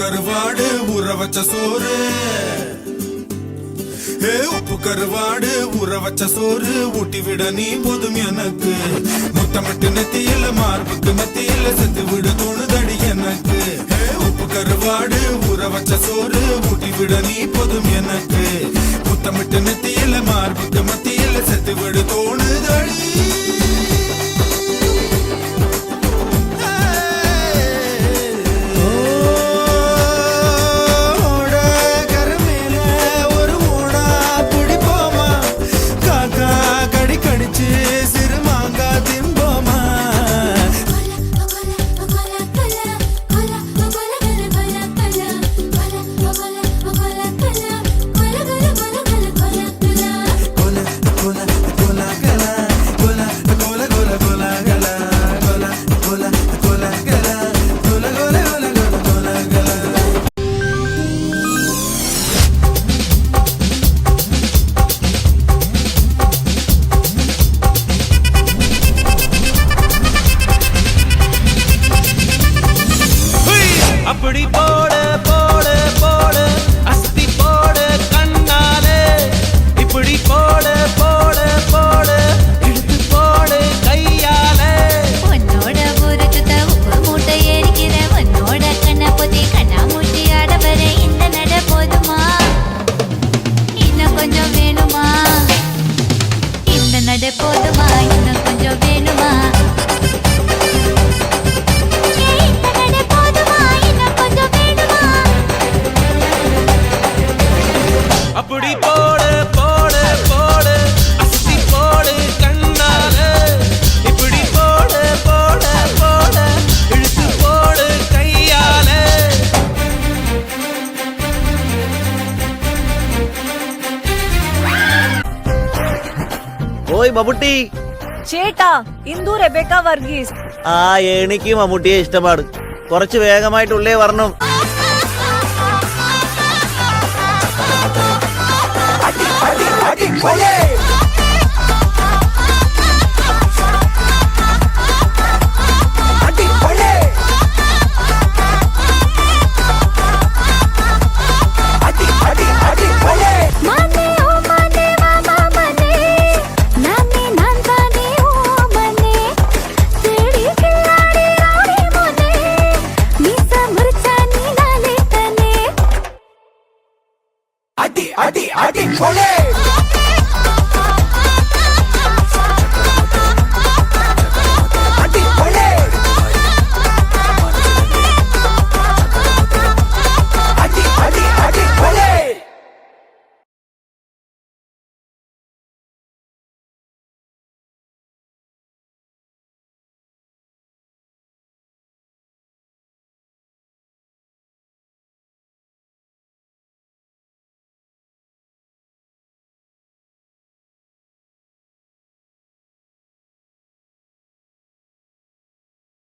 கருவாடு ஊற வச்ச சோறு உப்பு கருவாடு ஊற வச்ச சோறு ஊட்டி விட நீ போதும் எனக்கு முத்தமிட்டு நெத்தியில மார்புக்கு மத்தியில செத்து விட தோணுதடி எனக்கு உப்பு கருவாடு ஊற வச்ச சோறு ஊட்டி விட நீ போதும் எனக்கு முத்தமிட்டு நெத்தியில மார்புக்கு மத்தியில செத்து விட தோணுதடி அப்படி போடு போடு போடு அஸ்தி போடு கண்ணாலே இப்படி போடு போடு போடு இழுத்து போடு கையாலே உன்னோட ஒரு சுத்த உப்பு மூட்டை ஏறிக்கிற உன்னோட கண்ண பொத்தி கண்ணா மூட்டி ஆட வர இந்த நட போதுமா இன்னும் கொஞ்சம் வேணுமா இந்த நட போதுமா இன்னும் கொஞ்சம் வேணுமா அப்படி போடு போடு போடு அஸ்தி போடு கண்ணாலே இப்படி போடு போடு போடு இழுத்து போடு கையாலே ഓയ് മമ്മൂട്ടി ചേട്ടാ ഇന്ദു റെബേക്ക വർഗീസ് എനിക്ക് മമ്മൂട്ടിയെ ഇഷ്ടമാണ് കുറച്ച് വേഗമായിട്ടുള്ളേ വരണം அடி அடி அடி கொலை